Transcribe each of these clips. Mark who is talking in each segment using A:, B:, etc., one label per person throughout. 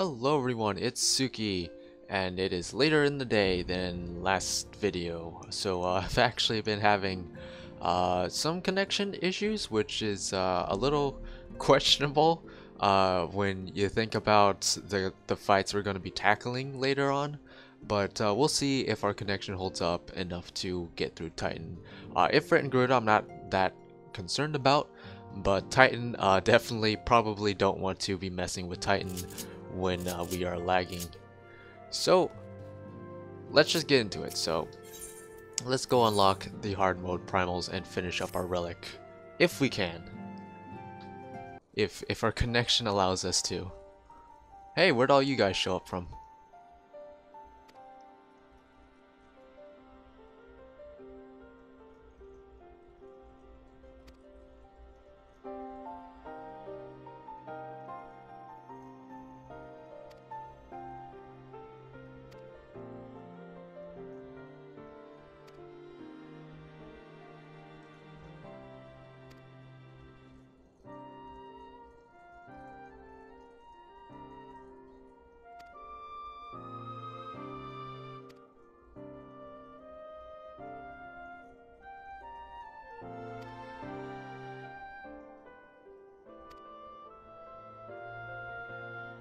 A: Hello everyone, it's Tsuki, and it is later in the day than last video. So I've actually been having some connection issues, which is a little questionable when you think about the fights we're going to be tackling later on. But we'll see if our connection holds up enough to get through Titan. Ifrit and Garuda I'm not that concerned about, but Titan definitely probably don't want to be messing with Titan when we are lagging. So let's just get into it. So let's go unlock the hard mode primals and finish up our relic if we can, if our connection allows us to. Hey, where'd all you guys show up from?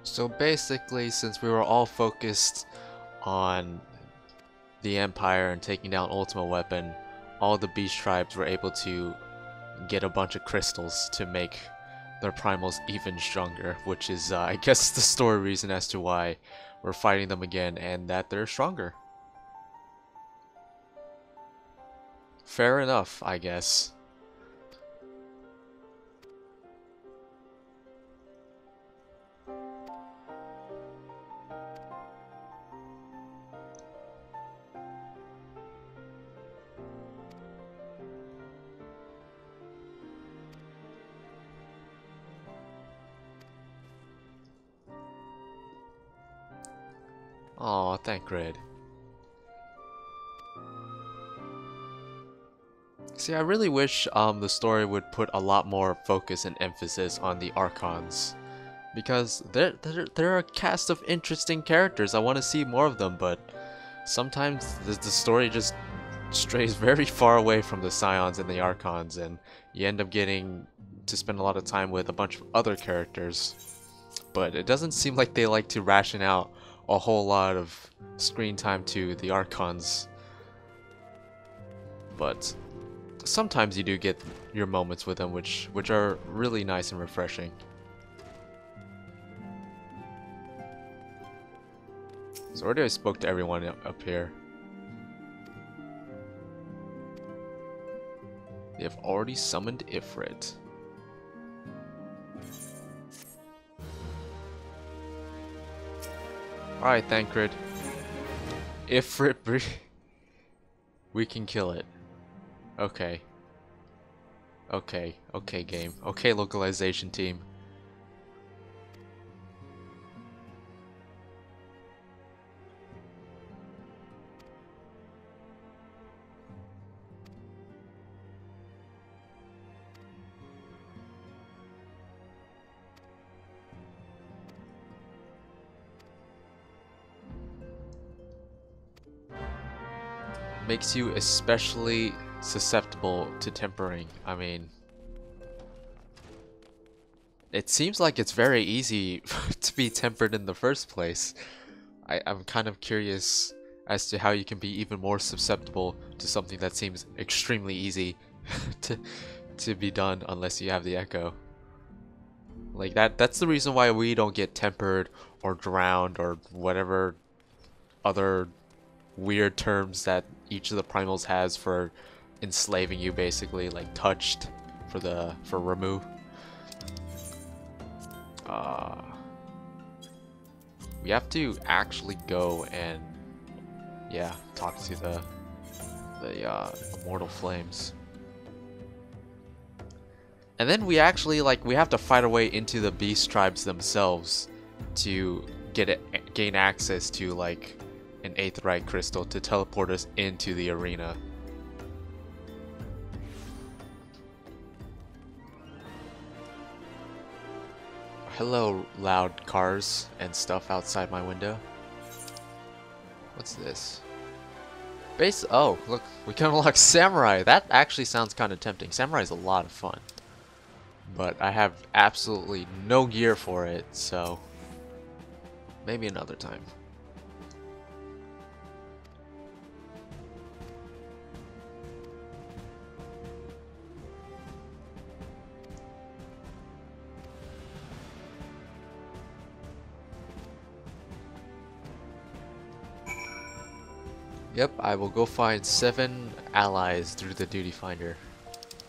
A: So basically, since we were all focused on the Empire and taking down Ultimate Weapon, all the beast tribes were able to get a bunch of crystals to make their primals even stronger, which is I guess the story reason as to why we're fighting them again and that they're stronger. Fair enough, I guess. Aw, thank Grid. See, I really wish the story would put a lot more focus and emphasis on the Archons, because they're a cast of interesting characters. I want to see more of them, but sometimes the story just strays very far away from the Scions and the Archons, and you end up getting to spend a lot of time with a bunch of other characters. But it doesn't seem like they like to ration out a whole lot of screen time to the Archons. But sometimes you do get your moments with them, which are really nice and refreshing. So already I spoke to everyone up here. They have already summoned Ifrit. Alright, Thancred. Ifrit, we can kill it. Okay. Okay, okay game. Okay localization team. Makes you especially susceptible to tempering. I mean, it seems like it's very easy to be tempered in the first place. I'm kind of curious as to how you can be even more susceptible to something that seems extremely easy to be done unless you have the echo. Like that's the reason why we don't get tempered or drowned or whatever other weird terms that each of the primals has for enslaving you, basically, like touched for remove. We have to actually go and talk to the immortal flames, and then we actually we have to fight our way into the beast tribes themselves to gain access to an aetheryte crystal to teleport us into the arena. Hello, loud cars and stuff outside my window. What's this? Base. Oh, look, we can unlock Samurai. That actually sounds kind of tempting. Samurai is a lot of fun, but I have absolutely no gear for it, so maybe another time. Yep, I will go find 7 allies through the duty finder.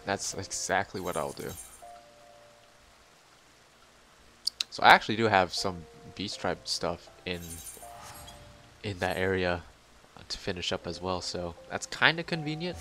A: That's exactly what I'll do. So I actually do have some beast tribe stuff in that area to finish up as well, so that's kind of convenient.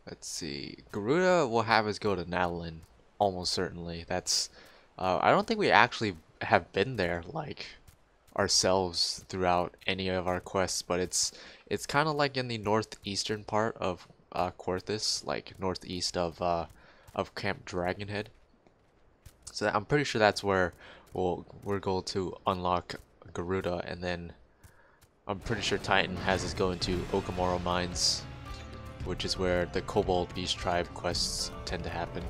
A: Let's see. Garuda will have us go to NALD, almost certainly. That's. I don't think we actually have been there like ourselves throughout any of our quests, but it's kind of like in the northeastern part of COERTHAS, like northeast of Camp Dragonhead. So I'm pretty sure that's where we're going to unlock Garuda, and then I'm pretty sure Titan has us go into Okamoro Mines, which is where the Kobold Beast Tribe quests tend to happen.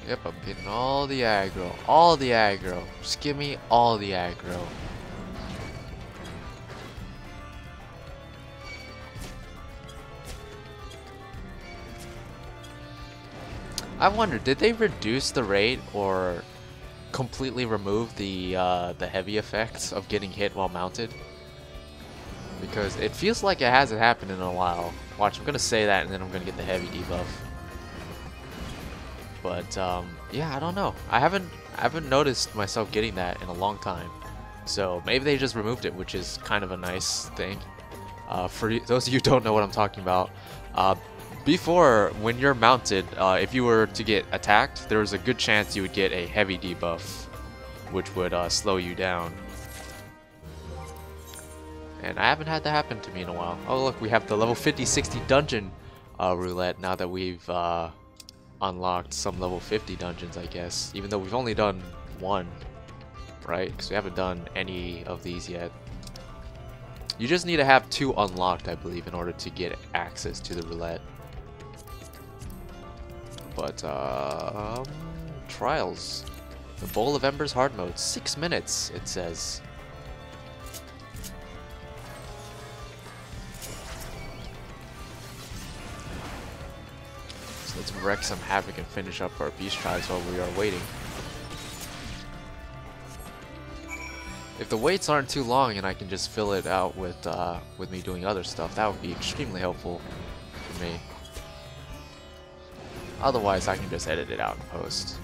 A: Yep, I'm getting all the aggro. All the aggro. Just give me all the aggro. I wonder, did they reduce the rate or completely remove the heavy effects of getting hit while mounted? Because it feels like it hasn't happened in a while. Watch, I'm gonna say that and then I'm gonna get the heavy debuff. But yeah, I don't know. I haven't noticed myself getting that in a long time. So maybe they just removed it, which is kind of a nice thing. For those of you who don't know what I'm talking about, before, when you're mounted, if you were to get attacked, there was a good chance you would get a heavy debuff, which would slow you down. And I haven't had that happen to me in a while. Oh look, we have the level 50-60 dungeon roulette now that we've unlocked some level 50 dungeons, I guess. Even though we've only done one, right? Because we haven't done any of these yet. You just need to have 2 unlocked, I believe, in order to get access to the roulette. But, trials. The Bowl of Embers hard mode. 6 minutes, it says. So let's wreak some havoc and finish up our beast tribes while we are waiting. If the waits aren't too long and I can just fill it out with me doing other stuff, that would be extremely helpful for me. Otherwise, I can just edit it out in post.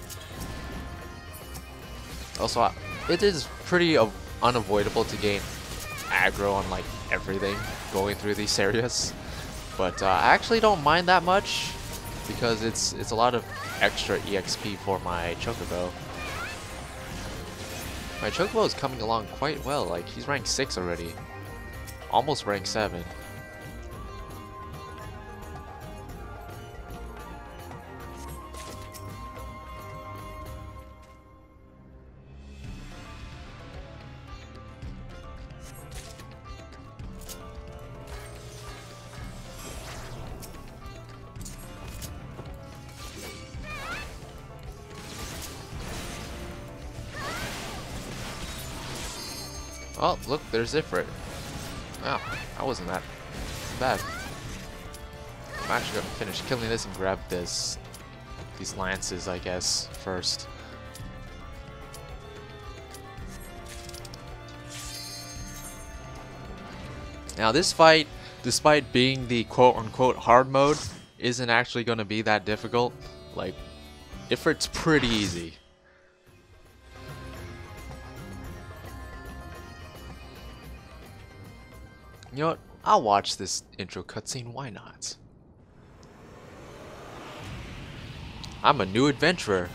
A: Also, it is pretty unavoidable to gain aggro on like everything going through these areas, but I actually don't mind that much because it's a lot of extra EXP for my Chocobo. My Chocobo is coming along quite well. Like, he's rank 6 already, almost rank 7. Oh, look, there's Ifrit. Oh, that wasn't that bad. I'm actually gonna finish killing this and grab these lances, I guess, first. Now this fight, despite being the quote-unquote hard mode, isn't actually gonna be that difficult. Like, Ifrit's pretty easy. You know what? I'll watch this intro cutscene, why not? I'm a new adventurer.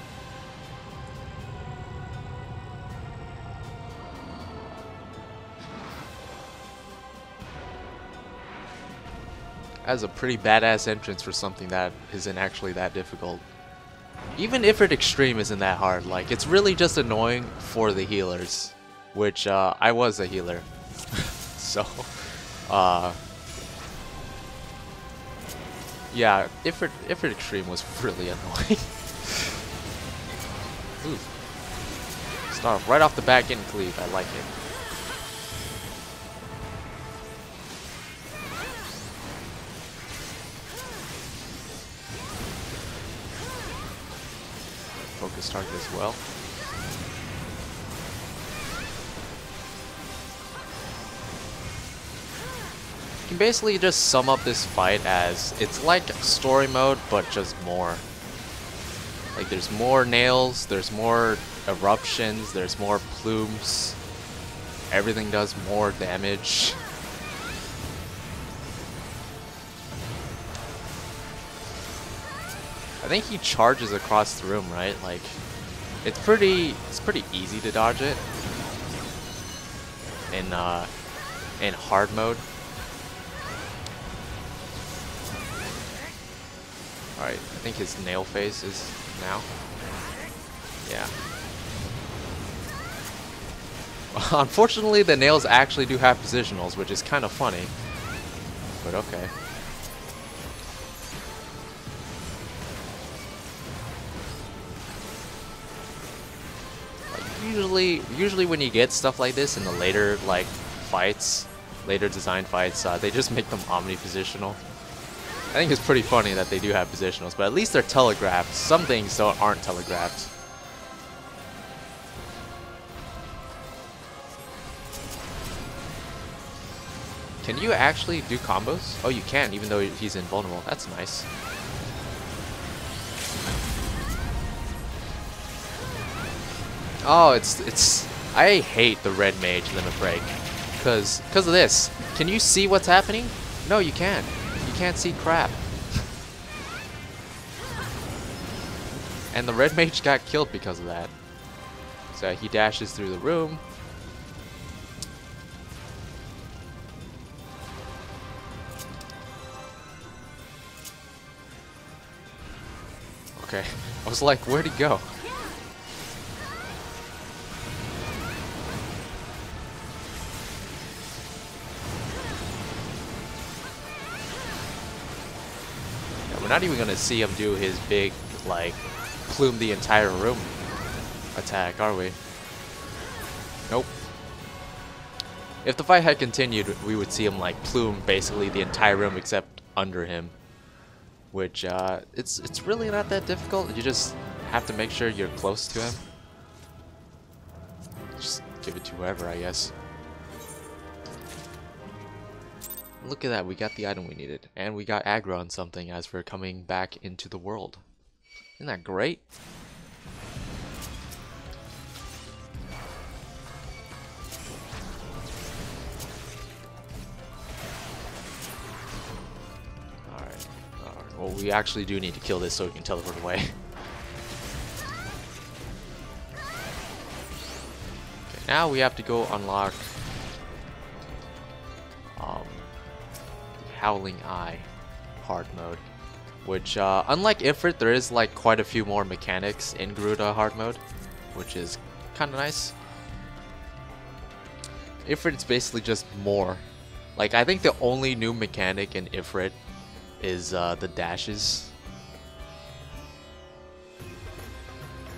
A: That's a pretty badass entrance for something that isn't actually that difficult. Even Ifrit Extreme isn't that hard. Like, it's really just annoying for the healers, which I was a healer. So, yeah, Ifrit Extreme was really annoying. Ooh. Start right off the bat getting cleave. I like it. Focus target as well. You can basically just sum up this fight as it's like story mode, but just more. Like, there's more nails, there's more eruptions, there's more plumes. Everything does more damage. I think he charges across the room, right? Like, it's pretty easy to dodge it in hard mode. All right, I think his nail phase is now. Yeah. Unfortunately, the nails actually do have positionals, which is kind of funny, but okay. Usually when you get stuff like this in the later later design fights, they just make them omnipositional. I think it's pretty funny that they do have positionals, but at least they're telegraphed. Some things aren't telegraphed. Can you actually do combos? Oh, you can, even though he's invulnerable. That's nice. Oh, I hate the red mage limit break. Cause of this. Can you see what's happening? No, you can't. You can't see crap. And the red mage got killed because of that. So he dashes through the room. Okay. I was like, where'd he go? We're not even gonna see him do his big, like, plume the entire room attack, are we? Nope. If the fight had continued, we would see him, like, plume basically the entire room except under him. Which, it's really not that difficult. You just have to make sure you're close to him. Just give it to whoever, I guess. Look at that, we got the item we needed. And we got aggro on something as we're coming back into the world. Isn't that great? Alright. Well, we actually do need to kill this so we can teleport away. Okay, now we have to go unlock Howling Eye hard mode, which unlike Ifrit, there is like quite a few more mechanics in Garuda hard mode, which is kind of nice. Ifrit's basically just more. Like, I think the only new mechanic in Ifrit is the dashes.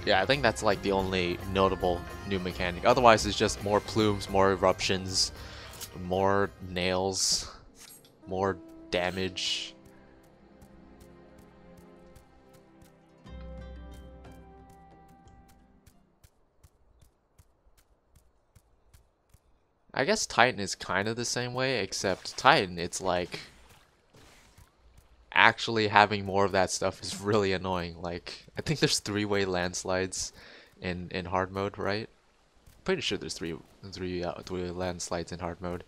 A: Yeah, I think that's like the only notable new mechanic. Otherwise, it's just more plumes, more eruptions, more nails, more damage. I guess Titan is kind of the same way, except Titan, it's like actually having more of that stuff is really annoying. Like, I think there's three-way landslides in hard mode, right? Pretty sure there's three landslides in hard mode.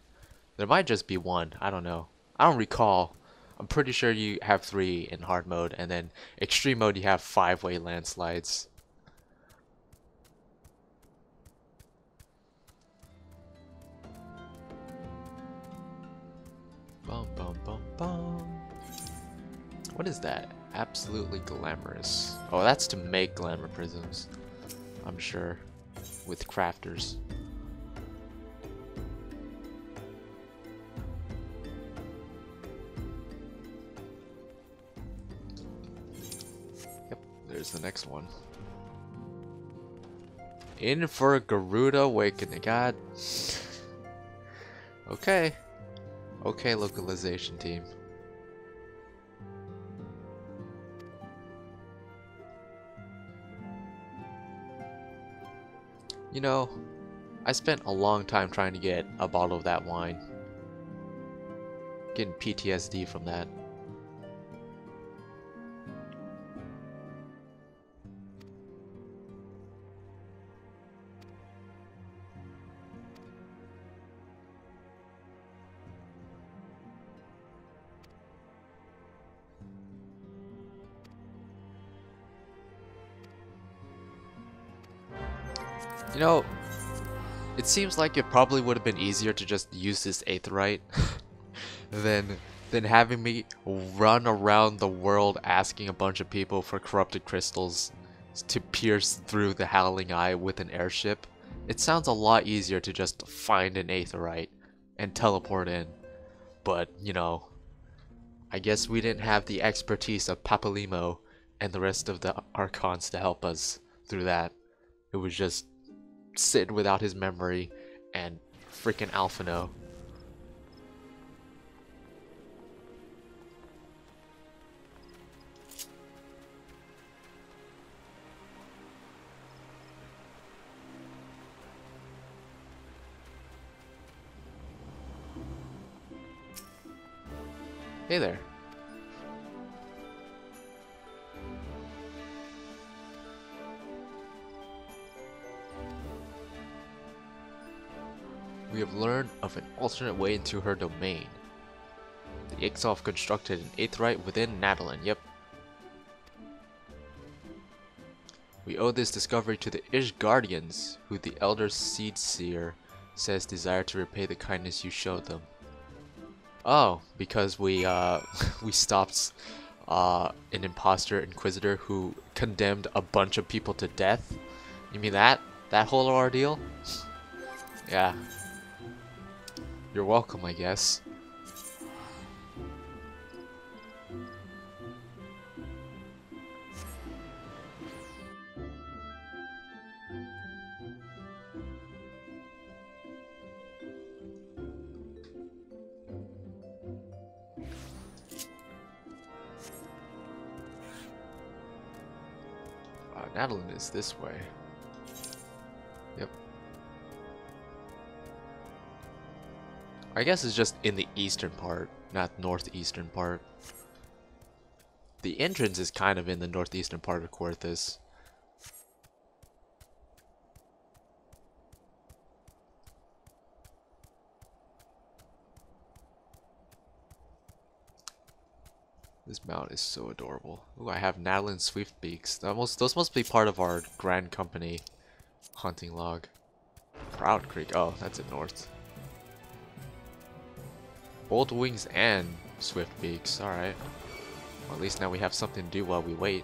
A: There might just be one. I don't know. I don't recall. I'm pretty sure you have 3 in hard mode, and then extreme mode you have 5-way landslides. Bum bum bum bum. What is that? Absolutely glamorous. Oh, that's to make glamour prisms, I'm sure, with crafters. Yep, there's the next one. In for Garuda Awakening. God. Okay. Okay, localization team. You know, I spent a long time trying to get a bottle of that wine. Getting PTSD from that. You know, it seems like it probably would have been easier to just use this aetheryte than having me run around the world asking a bunch of people for corrupted crystals to pierce through the Howling Eye with an airship. It sounds a lot easier to just find an aetheryte and teleport in. But, you know, I guess we didn't have the expertise of Papalimo and the rest of the Archons to help us through that. It was just Sid without his memory and freaking Alphino. Hey there. We have learned of an alternate way into her domain. The XIV constructed an aetheryte within NALD. Yep. We owe this discovery to the Guardians, who the Elder Seed Seer says desire to repay the kindness you showed them. Oh, because we we stopped an imposter inquisitor who condemned a bunch of people to death. You mean that whole ordeal? Yeah. You're welcome, I guess. NALD is this way. Yep. I guess it's just in the eastern part, not northeastern part. The entrance is kind of in the northeastern part of COERTHAS. This mount is so adorable. Ooh, I have NALD Swift Beaks. Those must be part of our Grand Company hunting log. Proud Creek. Oh, that's in north. Bold Wings and Swift Beaks. Alright. Well, at least now we have something to do while we wait.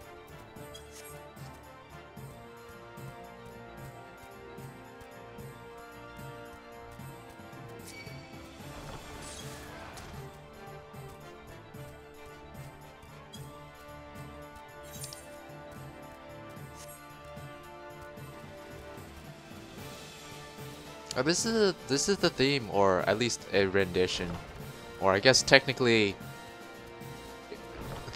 A: This is the theme, or at least a rendition, or I guess technically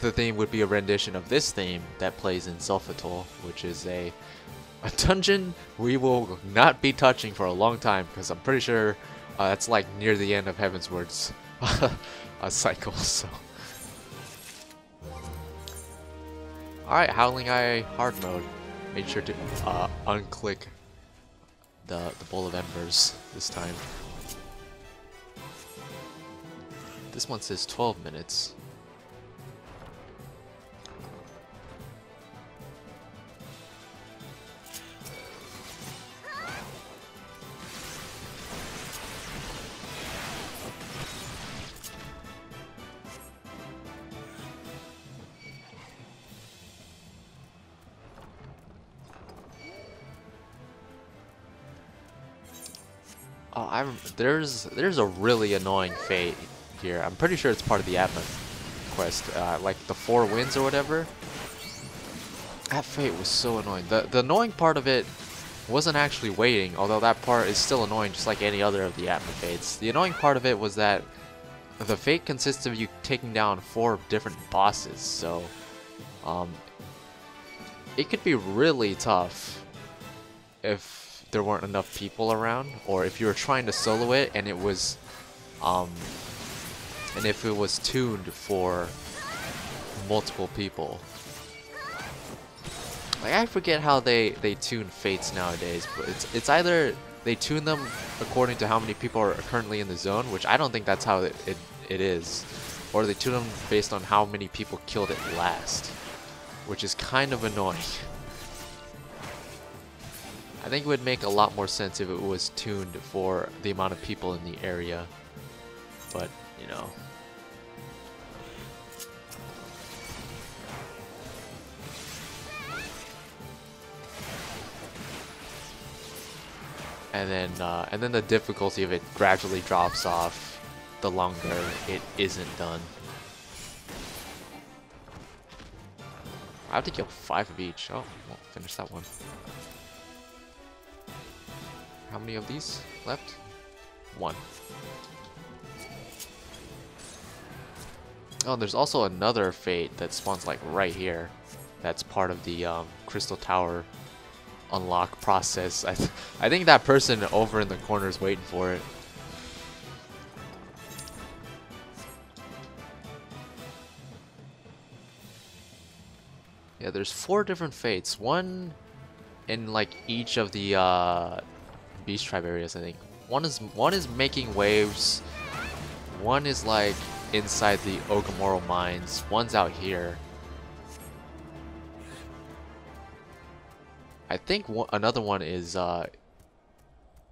A: the theme would be a rendition of this theme that plays in Sulfatol, which is a dungeon we will not be touching for a long time because I'm pretty sure that's like near the end of Heavensward's cycle. So, all right, Howling Eye hard mode. Made sure to unclick the Bowl of Embers this time. This one says 12 minutes. Oh, there's a really annoying fate here. I'm pretty sure it's part of the Atma quest, like the 4 winds or whatever. That fate was so annoying. The annoying part of it wasn't actually waiting, although that part is still annoying just like any other of the Atma fates. The annoying part of it was that the fate consists of you taking down 4 different bosses, so it could be really tough if there weren't enough people around, or if you were trying to solo it and it was and if it was tuned for multiple people. Like, I forget how they tune fates nowadays, but it's either they tune them according to how many people are currently in the zone, which I don't think that's how it is, or they tune them based on how many people killed it last, which is kind of annoying. I think it would make a lot more sense if it was tuned for the amount of people in the area, but you know. And then the difficulty of it gradually drops off the longer it isn't done. I have to kill 5 of each. Oh, well, finish that one. How many of these left? 1. Oh, there's also another fate that spawns like right here. That's part of the Crystal Tower unlock process. I think that person over in the corner is waiting for it. Yeah, there's 4 different fates. One in like each of the Beast Tribe areas, I think. One is making waves. One is like inside the Ogamoro mines. One's out here. I think another one is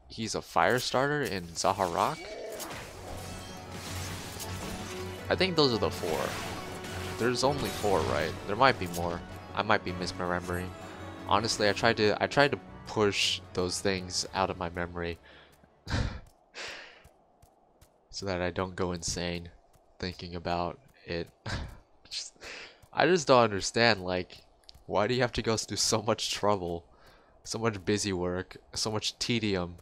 A: he's a fire starter in Zaharak. I think those are the 4. There's only 4, right? There might be more. I might be misremembering. Honestly, I tried to push those things out of my memory so that I don't go insane thinking about it. I just don't understand, like, why do you have to go through so much trouble, so much busy work, so much tedium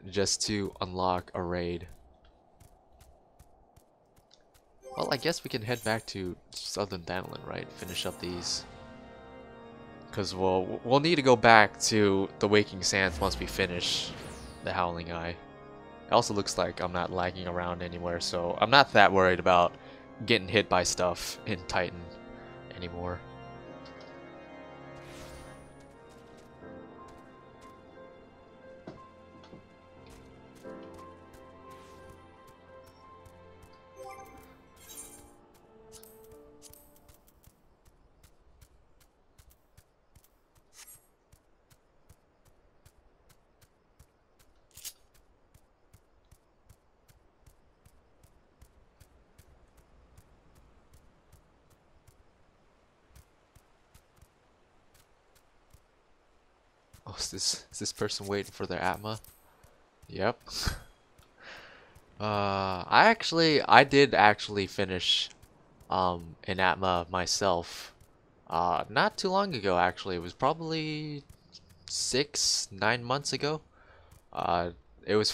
A: just to unlock a raid? Well, I guess we can head back to Southern THANALAN, right? Finish up these. Because we'll need to go back to the Waking Sands once we finish the Howling Eye. It also looks like I'm not lagging around anywhere, so I'm not that worried about getting hit by stuff in Titan anymore. Oh, is this person waiting for their Atma? Yep. I did actually finish an Atma myself. Not too long ago actually. It was probably 6-9 months ago. It was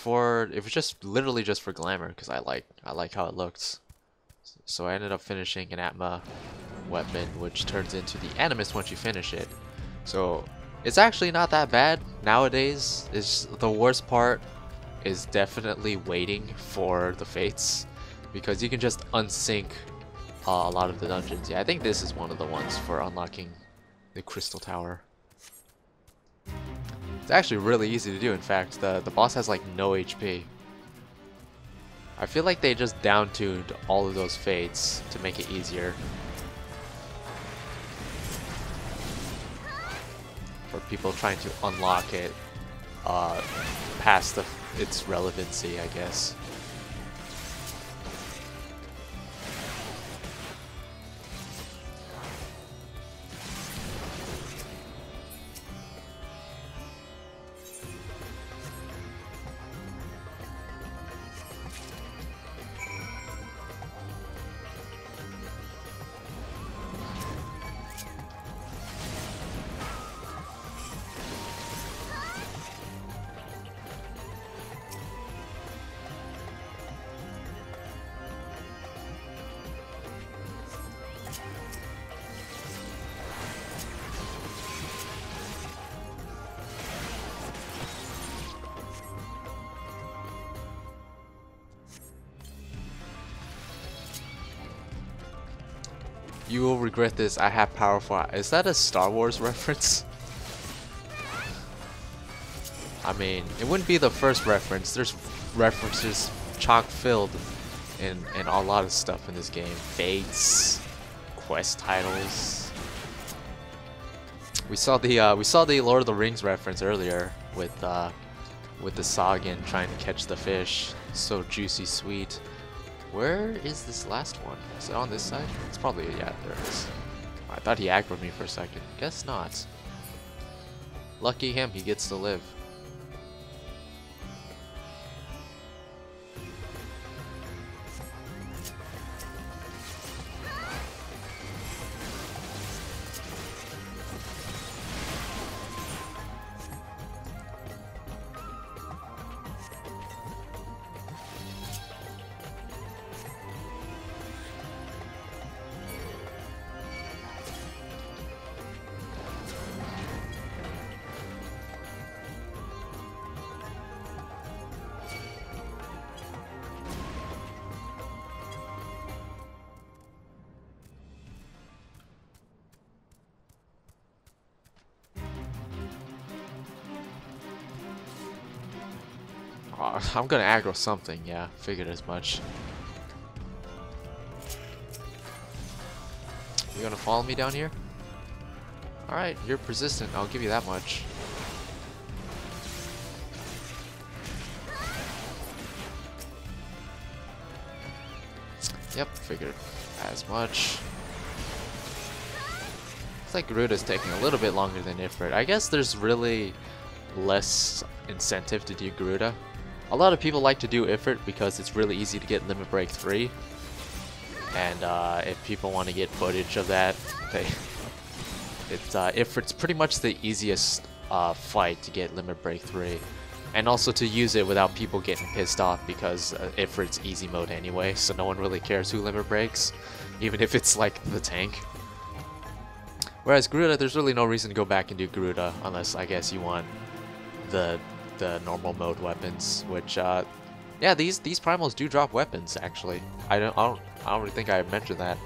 A: just literally just for glamour because I like how it looks. So I ended up finishing an Atma weapon, which turns into the Animus once you finish it. So it's actually not that bad nowadays. It's the worst part is definitely waiting for the fates, because you can just unsync a lot of the dungeons. Yeah, I think this is one of the ones for unlocking the Crystal Tower. It's actually really easy to do. In fact, the boss has like no HP. I feel like they just down-tuned all of those fates to make it easier for people trying to unlock it past its relevancy, I guess. You will regret this. I have powerful. Is that a Star Wars reference? I mean, it wouldn't be the first reference. There's references chock filled in a lot of stuff in this game. Fates, quest titles. We saw the Lord of the Rings reference earlier with the Sagan trying to catch the fish. So juicy, sweet. Where is this last one? Is it on this side? It's probably, yeah, there it is. I thought he aggroed me for a second. Guess not. Lucky him, he gets to live. I'm gonna aggro something, yeah, figured as much. You gonna follow me down here? Alright, you're persistent, I'll give you that much. Yep, figured as much. Looks like Garuda's taking a little bit longer than Ifrit. I guess there's really less incentive to do Garuda. A lot of people like to do Ifrit because it's really easy to get Limit Break 3. And if people want to get footage of that, Ifrit's pretty much the easiest fight to get Limit Break 3. And also to use it without people getting pissed off, because Ifrit's easy mode anyway, so no one really cares who Limit Breaks, even if it's like the tank. Whereas Garuda, there's really no reason to go back and do Garuda, unless I guess you want the normal mode weapons, which yeah, these primals do drop weapons actually. I don't really think I mentioned that.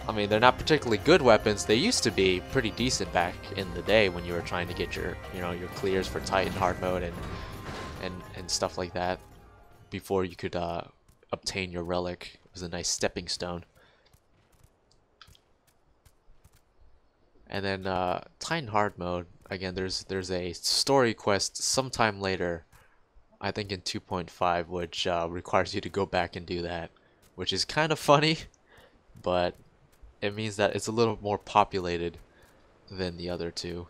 A: I mean, they're not particularly good weapons. They used to be pretty decent back in the day when you were trying to get your your clears for Titan hard mode and stuff like that, before you could obtain your relic. It was a nice stepping stone. And then Titan hard mode, again, there's a story quest sometime later, I think in 2.5, which requires you to go back and do that, which is kind of funny, but it means that it's a little more populated than the other two.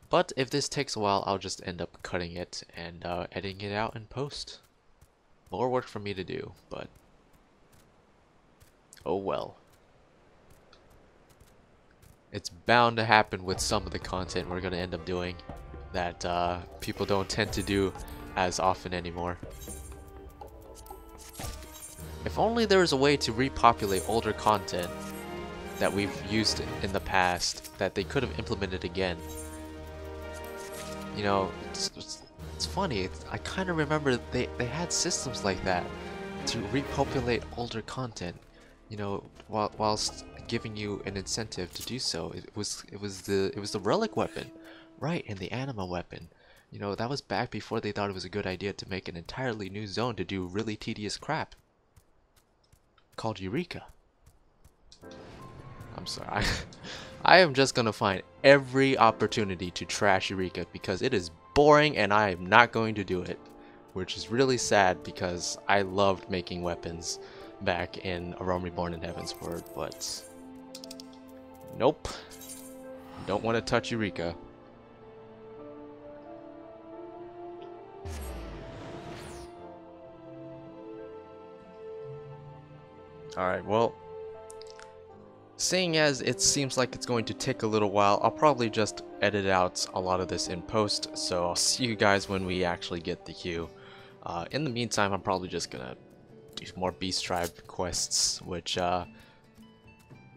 A: But if this takes a while, I'll just end up cutting it and editing it out in post. More work for me to do, but oh well. It's bound to happen with some of the content we're going to end up doing. that people don't tend to do as often anymore. If only there was a way to repopulate older content that we've used in the past that they could have implemented again. You know, it's funny, I kind of remember they had systems like that to repopulate older content, you know, whilst giving you an incentive to do so. It was the relic weapon, right, and the anima weapon. You know, that was back before they thought it was a good idea to make an entirely new zone to do really tedious crap called Eureka. I'm sorry. I am just gonna find every opportunity to trash Eureka because it is boring and I am not going to do it. Which is really sad because I loved making weapons back in A Realm Reborn in Heavensward, but nope. Don't want to touch Eureka. Alright, well, seeing as it seems like it's going to take a little while, I'll probably just edit out a lot of this in post, so I'll see you guys when we actually get the queue. In the meantime, I'm probably just gonna do more Beast Tribe quests, which, not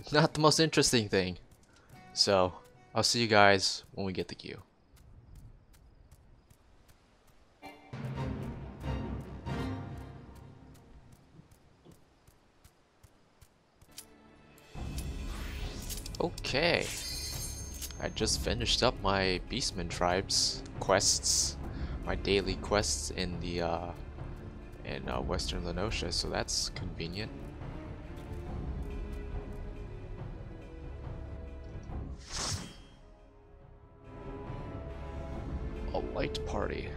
A: the most interesting thing. So, I'll see you guys when we get the queue. Okay, I just finished up my Beastman Tribes quests, my daily quests in the Western Lenosha, so that's convenient. A light party.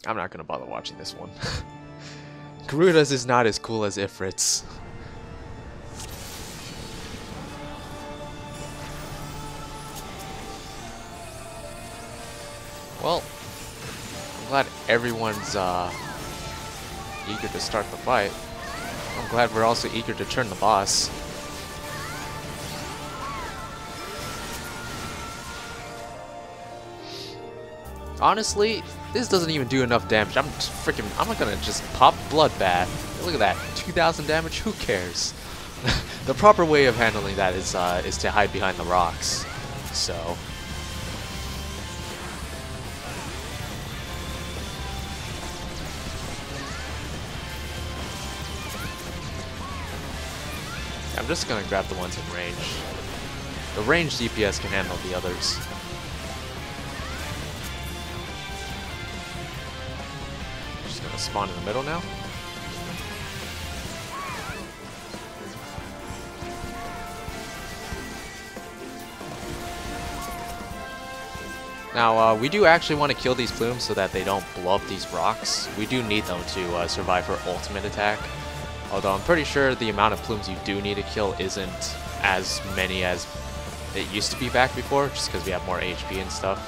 A: I'm not gonna bother watching this one. Garuda's is not as cool as Ifrit's. Well, I'm glad everyone's eager to start the fight. I'm glad we're also eager to turn the boss. Honestly, this doesn't even do enough damage. I'm not gonna just pop Bloodbath. Look at that, 2,000 damage. Who cares? The proper way of handling that is to hide behind the rocks. So. I'm just gonna grab the ones in range. The range DPS can handle the others. Just gonna spawn in the middle now. Now, we do actually want to kill these plumes so that they don't blow up these rocks. We do need them to survive her ultimate attack. Although I'm pretty sure the amount of plumes you do need to kill isn't as many as it used to be back before, just because we have more HP and stuff.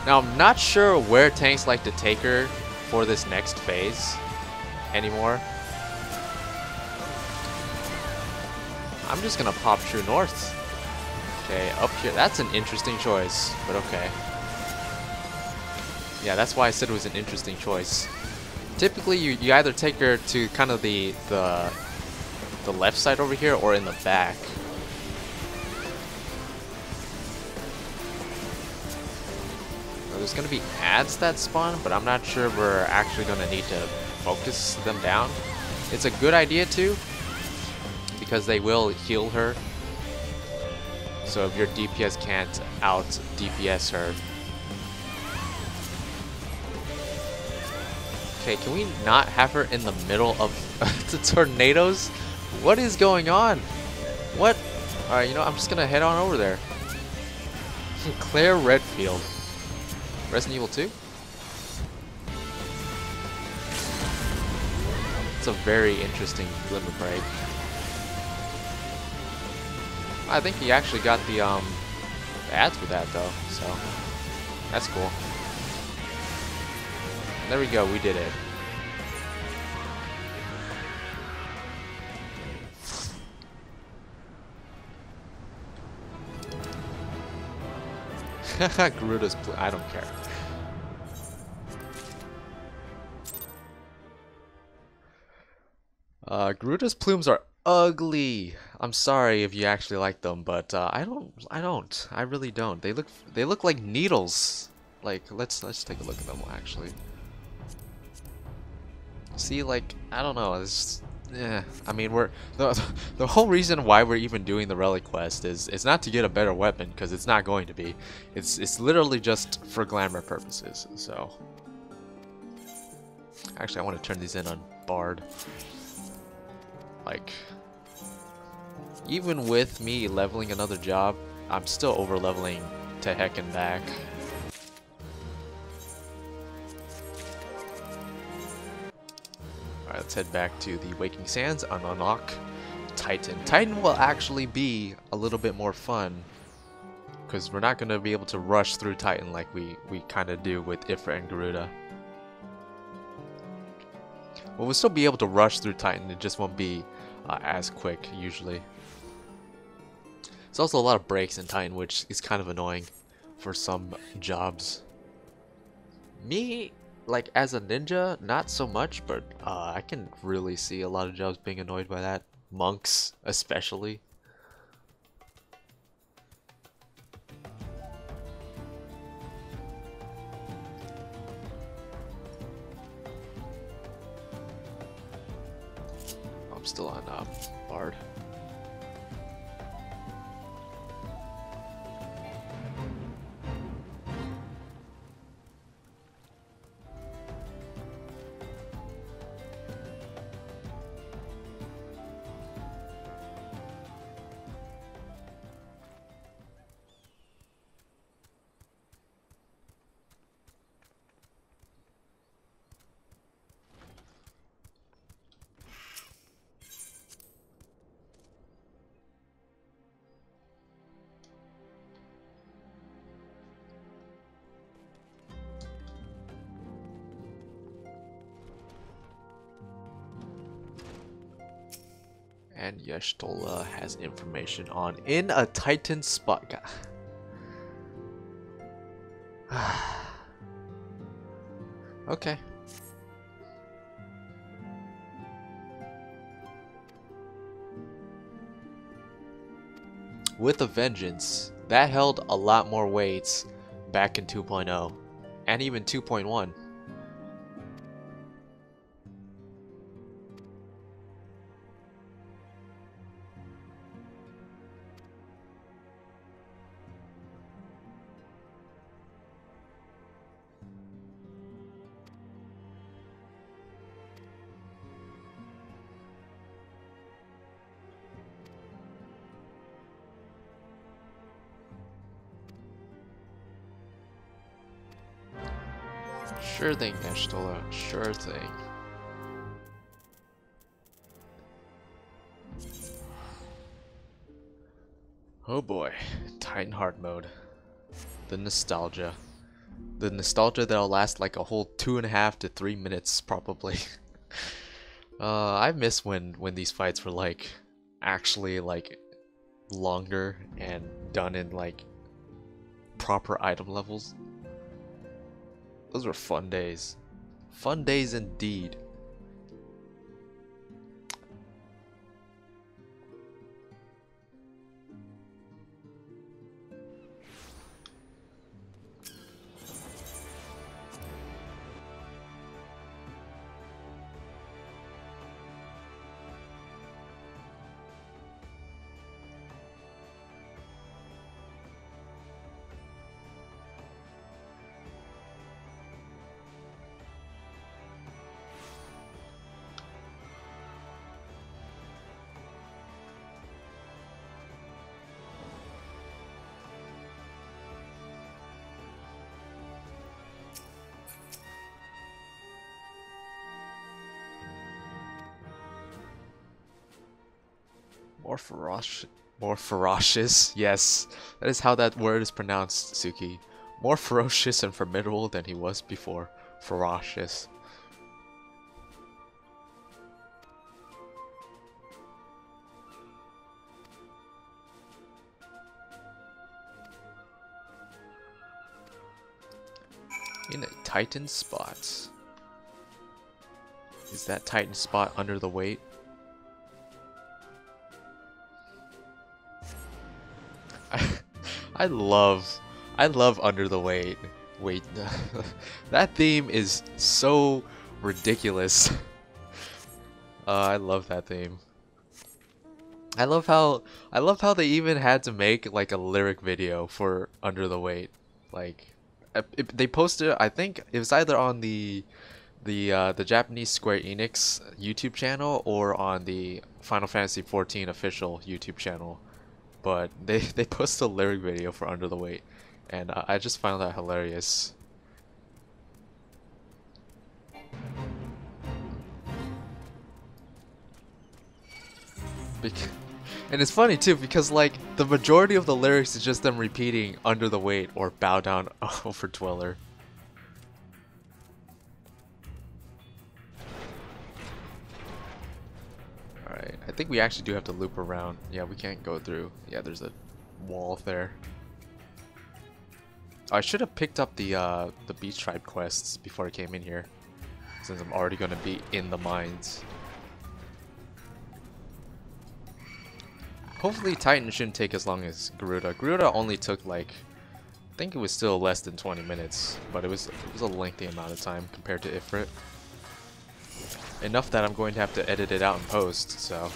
A: Now, I'm not sure where tanks like to take her for this next phase anymore. I'm just gonna pop True North. Okay, up here. That's an interesting choice, but okay. Yeah, that's why I said it was an interesting choice. Typically, you either take her to kind of the left side over here or in the back. Now, there's going to be ads that spawn, but I'm not sure we're actually going to need to focus them down. It's a good idea too, because they will heal her. So if your DPS can't out DPS her. Okay, can we not have her in the middle of the tornadoes? What is going on? What? Alright, you know, I'm just gonna head on over there. Claire Redfield. Resident Evil 2? It's a very interesting glimmer break. I think he actually got the ads with that though, so that's cool. There we go, we did it. Garuda's I don't care. Garuda's plumes are ugly. I'm sorry if you actually like them, but I don't. I really don't. They look like needles. Like let's take a look at them actually. See, like I don't know. It's yeah. I mean, the whole reason why we're even doing the relic quest is it's not to get a better weapon because it's not going to be. It's literally just for glamour purposes. So actually, I want to turn these in on Bard. Like, even with me leveling another job, I'm still over leveling to heck and back. Alright, let's head back to the Waking Sands and unlock Titan. Titan will actually be a little bit more fun because we're not going to be able to rush through Titan like we kind of do with Ifrit and Garuda. Well, we'll still be able to rush through Titan, it just won't be as quick usually. There's also a lot of breaks in Titan, which is kind of annoying for some jobs. Me, like as a ninja, not so much, but I can really see a lot of jobs being annoyed by that. Monks, especially. I'm still on Bard. And Estella has information on in a Titan spot. Okay. With a Vengeance, that held a lot more weights back in 2.0 and even 2.1. Sure thing, Estella. Sure thing. Oh boy, Titan hard mode. The nostalgia. The nostalgia that'll last like a whole 2.5 to 3 minutes probably. I miss when these fights were like actually like longer and done in like proper item levels. Those were fun days. Fun days indeed. More ferocious. Yes, that is how that word is pronounced, Tsuki. More ferocious and formidable than he was before. Ferocious. In a Titan spot. Is that Titan spot under the weight? I love under the weight. Wait, that theme is so ridiculous. I love that theme. I love how they even had to make like a lyric video for Under the Weight. Like, they posted, I think it was either on the Japanese Square Enix YouTube channel or on the Final Fantasy XIV official YouTube channel. But they posted a lyric video for Under the Weight, and I just found that hilarious. And it's funny too, because like the majority of the lyrics is just them repeating Under the Weight or Bow Down Over Dweller. Alright, I think we actually do have to loop around. Yeah, we can't go through. Yeah, there's a wall there. I should have picked up the Beach Tribe quests before I came in here, since I'm already gonna be in the mines. Hopefully Titan shouldn't take as long as Garuda. Garuda only took like, I think it was still less than 20 minutes, but it was a lengthy amount of time compared to Ifrit. Enough that I'm going to have to edit it out in post, so.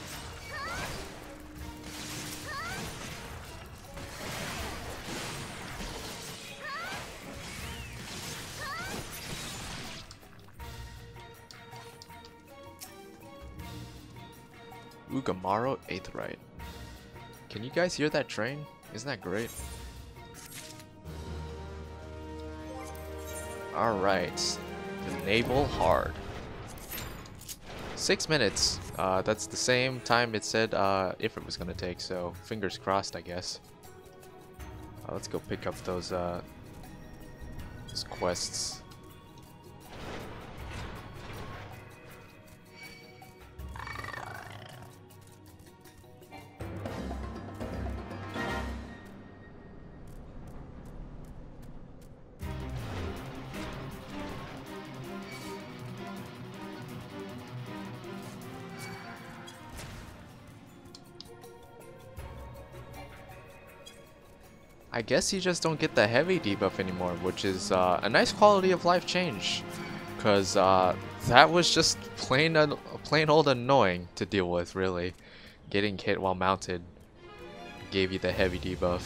A: Ugamaro Aetherite. Can you guys hear that train? Isn't that great? Alright. Enable hard. 6 minutes. That's the same time it said Ifrit was gonna take, so fingers crossed, I guess. Let's go pick up those quests. I guess you just don't get the heavy debuff anymore, which is a nice quality of life change, because that was just plain old annoying to deal with, really. Getting hit while mounted gave you the heavy debuff.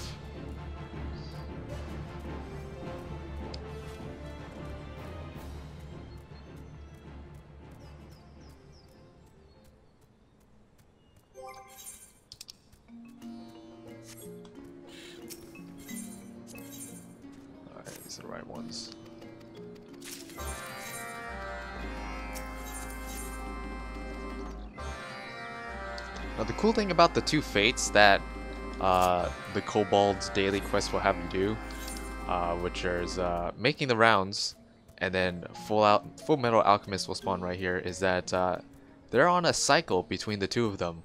A: These are the right ones. Now the cool thing about the two fates that the Kobold's daily quest will have you do, which is making the rounds, and then Full Metal Alchemist will spawn right here, is that they're on a cycle between the two of them.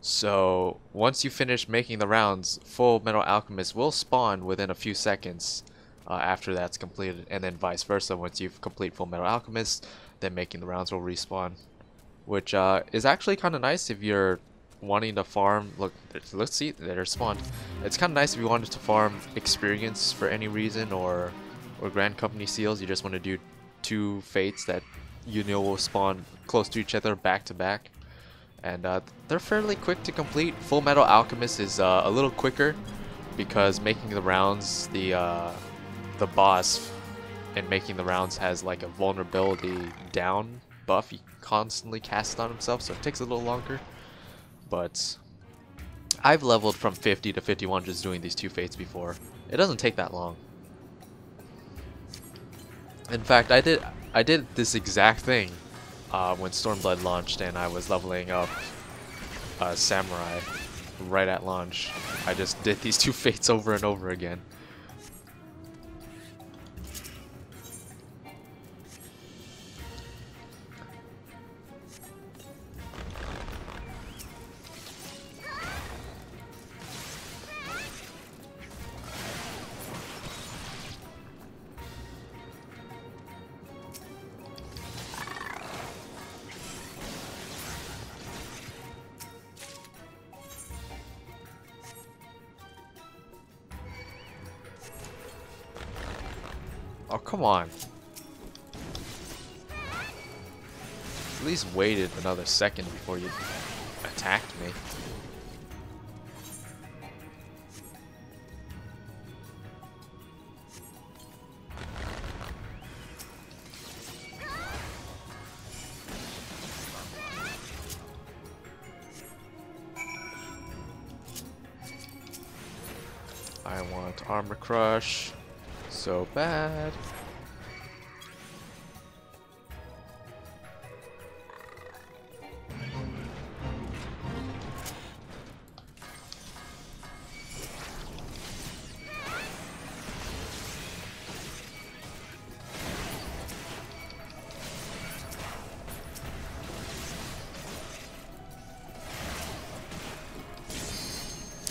A: So once you finish making the rounds, Full Metal Alchemist will spawn within a few seconds after that's completed, and then vice versa. Once you've complete Full Metal Alchemist, then making the rounds will respawn, which is actually kind of nice if you're wanting to farm. Look, let's see, they're spawned. It's kind of nice if you wanted to farm experience for any reason, or Grand Company seals. You just want to do two fates that you know will spawn close to each other back to back, and they're fairly quick to complete. Full Metal Alchemist is a little quicker because making the rounds, the boss in making the rounds has like a vulnerability down buff he constantly casts on himself, so it takes a little longer. But I've leveled from 50 to 51 just doing these two fates before. It doesn't take that long. In fact, I did this exact thing when Stormblood launched, and I was leveling up Samurai right at launch. I just did these two fates over and over again. Oh, come on. At least waited another second before you attacked me. I want Armor Crush so bad.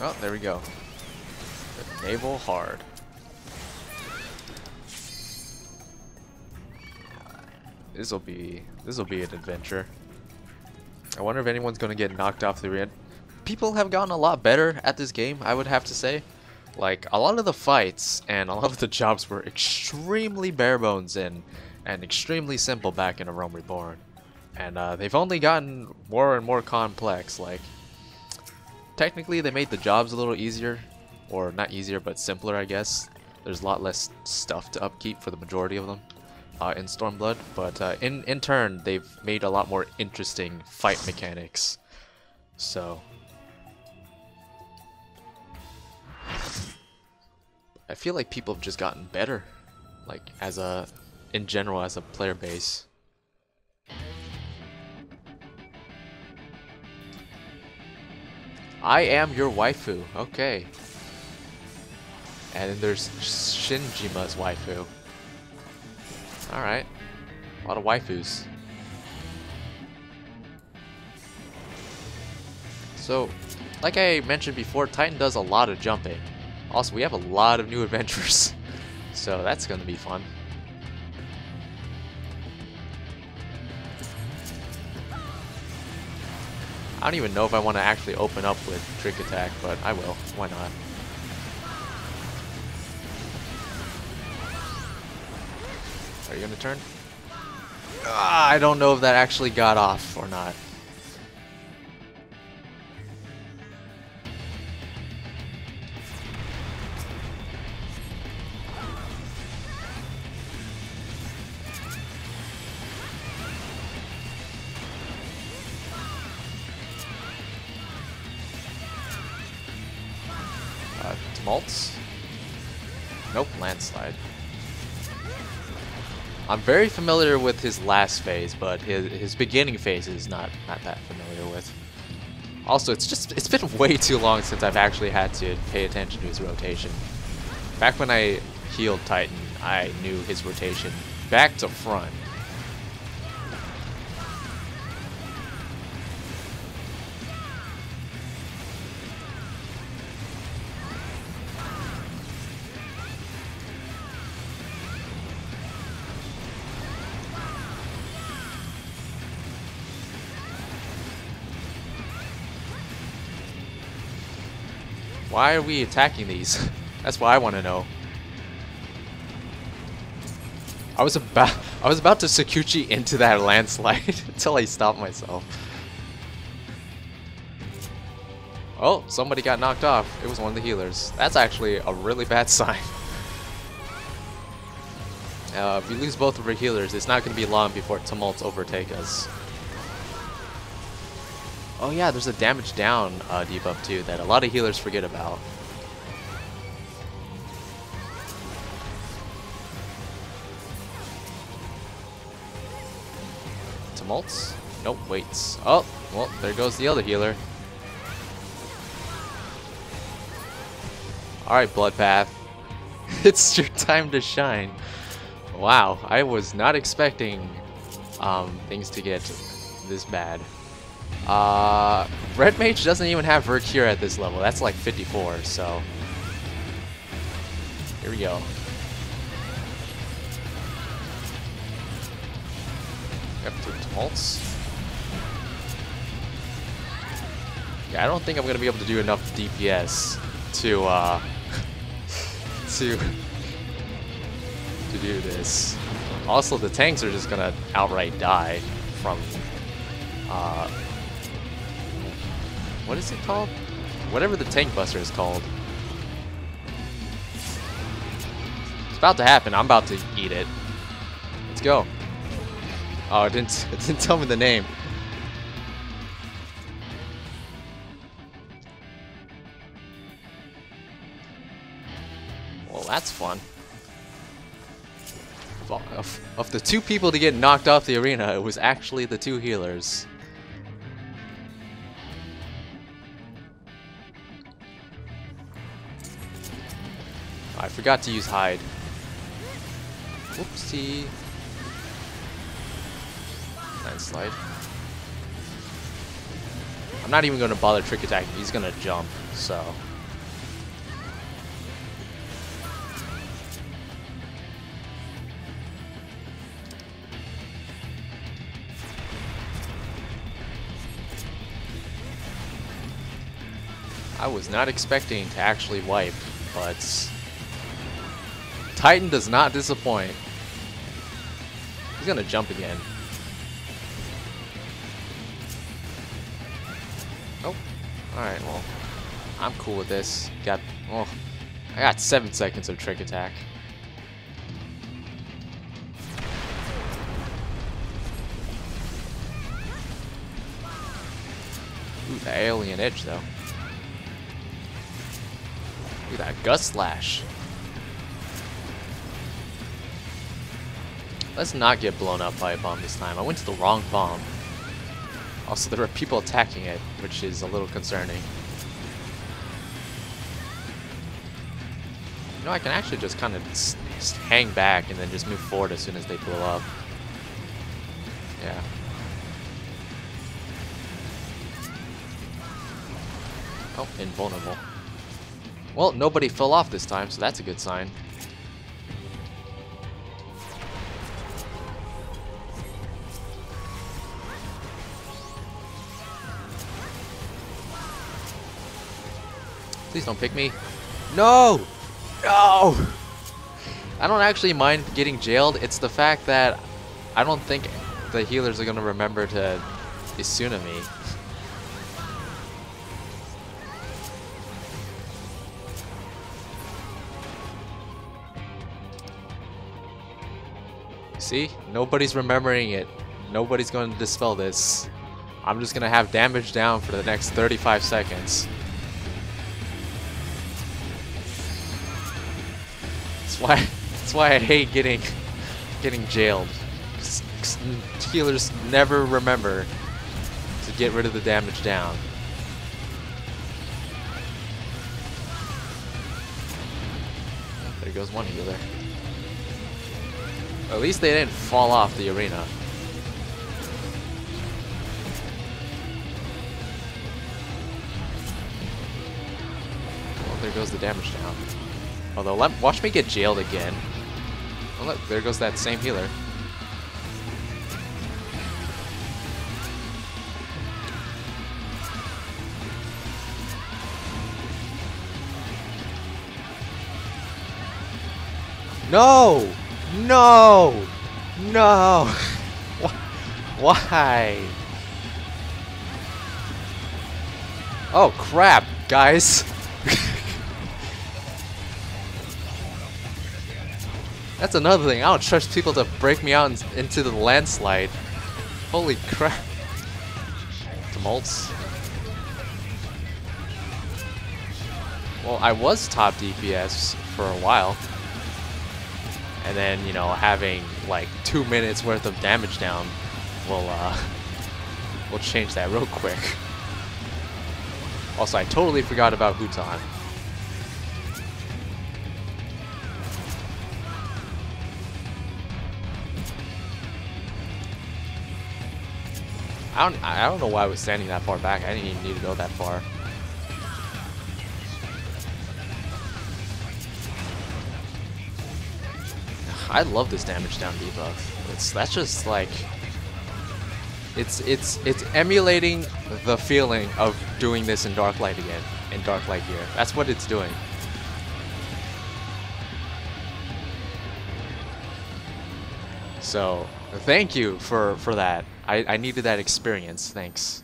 A: Oh, there we go. Naval hard. This'll be an adventure. I wonder if anyone's gonna get knocked off the end. People have gotten a lot better at this game, I would have to say. Like, a lot of the fights and a lot of the jobs were extremely bare bones and extremely simple back in A Realm Reborn. And they've only gotten more and more complex. Like, technically they made the jobs a little easier. Or not easier, but simpler, I guess. There's a lot less stuff to upkeep for the majority of them in Stormblood. But in turn, they've made a lot more interesting fight mechanics. So I feel like people have just gotten better, like in general as a player base. I am your waifu. Okay. And then there's Shinjima's waifu. Alright. A lot of waifus. So, like I mentioned before, Titan does a lot of jumping. Also, we have a lot of new adventures. So that's gonna be fun. I don't even know if I want to actually open up with Trick Attack, but I will. Why not? Are you gonna turn? I don't know if that actually got off or not. Tumults? Nope, Landslide. I'm very familiar with his last phase, but his beginning phase is not that familiar with. Also, it's been way too long since I've actually had to pay attention to his rotation. Back when I healed Titan, I knew his rotation back to front. Why are we attacking these? That's what I want to know. I was about to Tsuki into that landslide until I stopped myself. Oh, somebody got knocked off. It was one of the healers. That's actually a really bad sign. If we lose both of our healers, it's not going to be long before tumults overtake us. Oh yeah, there's a damage down debuff too that a lot of healers forget about. Tumults? Nope, waits. Oh, well, there goes the other healer. Alright, Bloodpath. It's your time to shine. Wow, I was not expecting things to get this bad. Red Mage doesn't even have Vercure at this level. That's like 54, so here we go. Yep, 2 tumults. Yeah, I don't think I'm gonna be able to do enough DPS to to do this. Also, the tanks are just gonna outright die from, what is it called? Whatever the tank buster is called. It's about to happen. I'm about to eat it. Let's go. Oh, it didn't tell me the name. Well, that's fun. Of the two people to get knocked off the arena, it was actually the two healers. I forgot to use hide. Whoopsie. Landslide. I'm not even going to bother trick attacking. He's going to jump, so. I was not expecting to actually wipe, but Titan does not disappoint. He's gonna jump again. Oh, alright, well, I'm cool with this. I got 7 seconds of trick attack. Ooh, the alien edge though. Look at that Gust Slash. Let's not get blown up by a bomb this time. I went to the wrong bomb. Also, there are people attacking it, which is a little concerning. You know, I can actually just kind of just hang back and then just move forward as soon as they blow up. Yeah. Oh, invulnerable. Well, nobody fell off this time, so that's a good sign. Please don't pick me. No! No! I don't actually mind getting jailed. It's the fact that I don't think the healers are going to remember to Isuna me. See? Nobody's remembering it. Nobody's going to dispel this. I'm just going to have damage down for the next 35 seconds. That's why I hate getting jailed. Healers never remember to get rid of the damage down. There goes one healer. At least they didn't fall off the arena. Well, there goes the damage down. Although, watch me get jailed again. Oh look, there goes that same healer. No! No! No! Why? Oh crap, guys! That's another thing. I don't trust people to break me out into the landslide. Holy crap. Tumults. Well, I was top DPS for a while. And then, you know, having like 2 minutes worth of damage down will change that real quick. Also, I totally forgot about Huton. I don't know why I was standing that far back. I didn't even need to go that far. I love this damage down debuff. That's just like it's emulating the feeling of doing this in Dark Light again, in Dark Light gear. That's what it's doing. So thank you for that. I needed that experience. Thanks.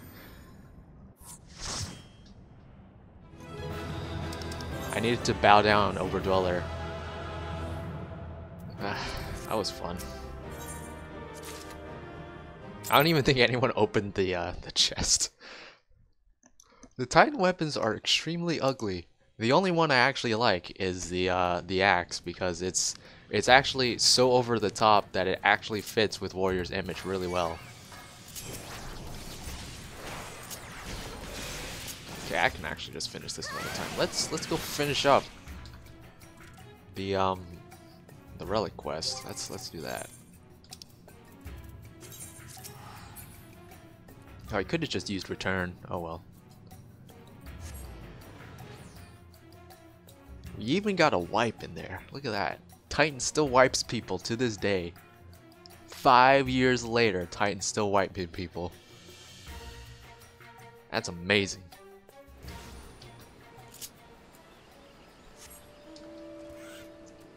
A: I needed to bow down, Overdweller. That was fun. I don't even think anyone opened the chest. The Titan weapons are extremely ugly. The only one I actually like is the axe, because it's actually so over the top that it actually fits with Warrior's image really well. Okay, I can actually just finish this another time. Let's go finish up the Relic quest. Let's do that. Oh, I could have just used return. Oh well. We even got a wipe in there. Look at that. Titan still wipes people to this day. 5 years later, Titan still wiping people. That's amazing.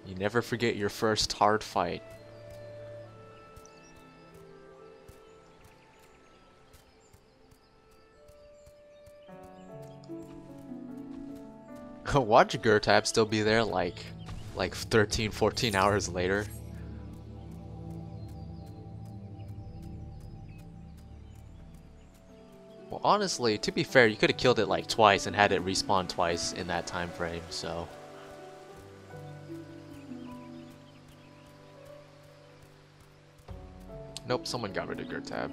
A: You never forget your first hard fight. Watch GRIDANIA still be there like 13, 14 hours later. Well, honestly, to be fair, you could have killed it like twice and had it respawn twice in that time frame, so. Nope, someone got rid of GRIDANIA.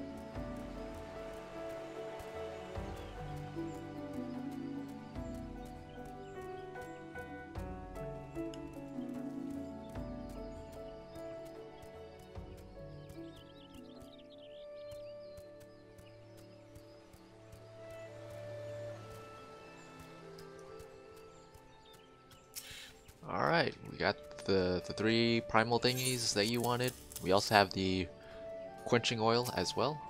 A: Alright, we got the 3 primal thingies that you wanted. We also have the quenching oil as well.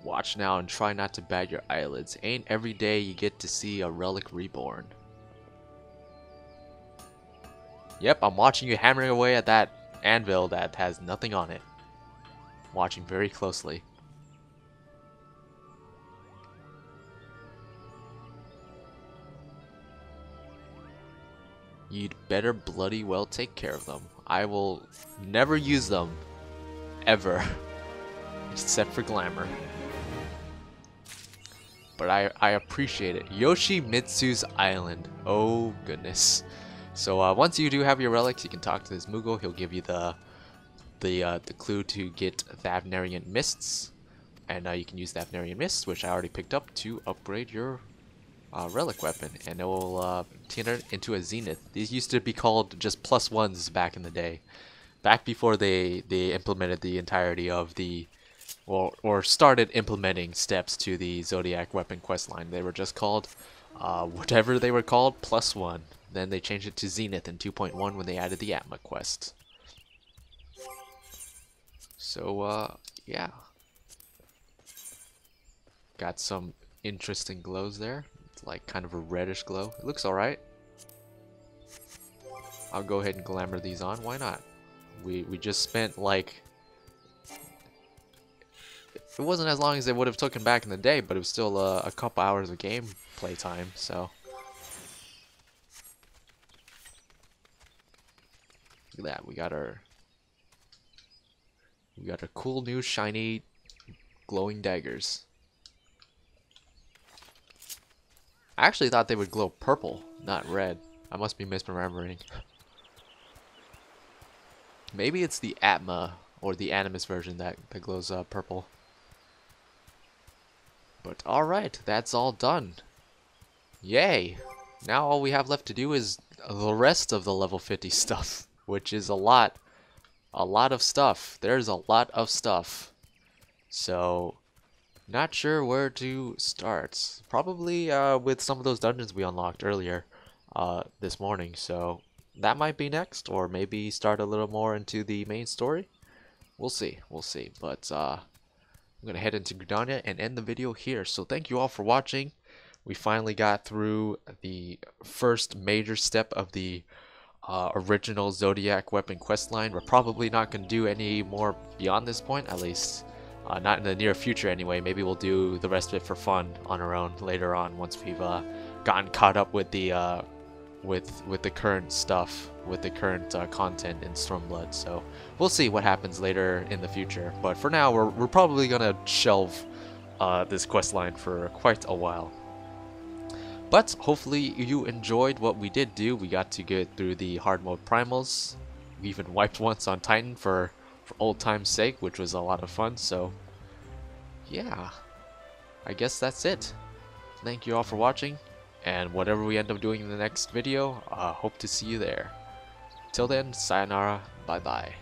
A: Watch now and try not to bat your eyelids. Ain't every day you get to see a Relic Reborn. Yep, I'm watching you hammering away at that anvil that has nothing on it. Watching very closely. You'd better bloody well take care of them. I will never use them. Ever. Except for glamour. But I appreciate it. Yoshimitsu's Island. Oh goodness. So once you do have your relics, you can talk to this Moogle. He'll give you the clue to get Thavnarian Mists, and you can use Thavnarian Mists, which I already picked up, to upgrade your relic weapon, and it will turn it into a Zenith. These used to be called just +1s back in the day, back before they implemented the entirety of the, or started implementing steps to the Zodiac weapon quest line. They were just called whatever they were called, +1. Then they changed it to Zenith in 2.1 when they added the Atma quest. So, yeah. Got some interesting glows there. It's like kind of a reddish glow. It looks alright. I'll go ahead and glamour these on. Why not? We just spent like... It wasn't as long as it would have taken back in the day, but it was still a couple hours of game play time, so... Look at that. We got our cool new shiny glowing daggers. I actually thought they would glow purple, not red. I must be misremembering. Maybe it's the Atma or the Animus version that glows purple. But alright, that's all done. Yay! Now all we have left to do is the rest of the level 50 stuff, which is a lot of stuff. There's a lot of stuff. So, not sure where to start. Probably with some of those dungeons we unlocked earlier this morning. So, that might be next, or maybe start a little more into the main story. We'll see. We'll see. But I'm gonna head into Gridania and end the video here. So thank you all for watching. We finally got through the first major step of the original Zodiac weapon questline. We're probably not going to do any more beyond this point, at least not in the near future anyway. Maybe we'll do the rest of it for fun on our own later on once we've gotten caught up with the with the current stuff, with the current content in Stormblood. So we'll see what happens later in the future. But for now, we're probably gonna shelve this questline for quite a while. But hopefully you enjoyed what we did do. We got to get through the hard mode primals. We even wiped once on Titan for old time's sake, which was a lot of fun. So yeah, I guess that's it. Thank you all for watching, and whatever we end up doing in the next video, hope to see you there. Till then, sayonara, bye bye.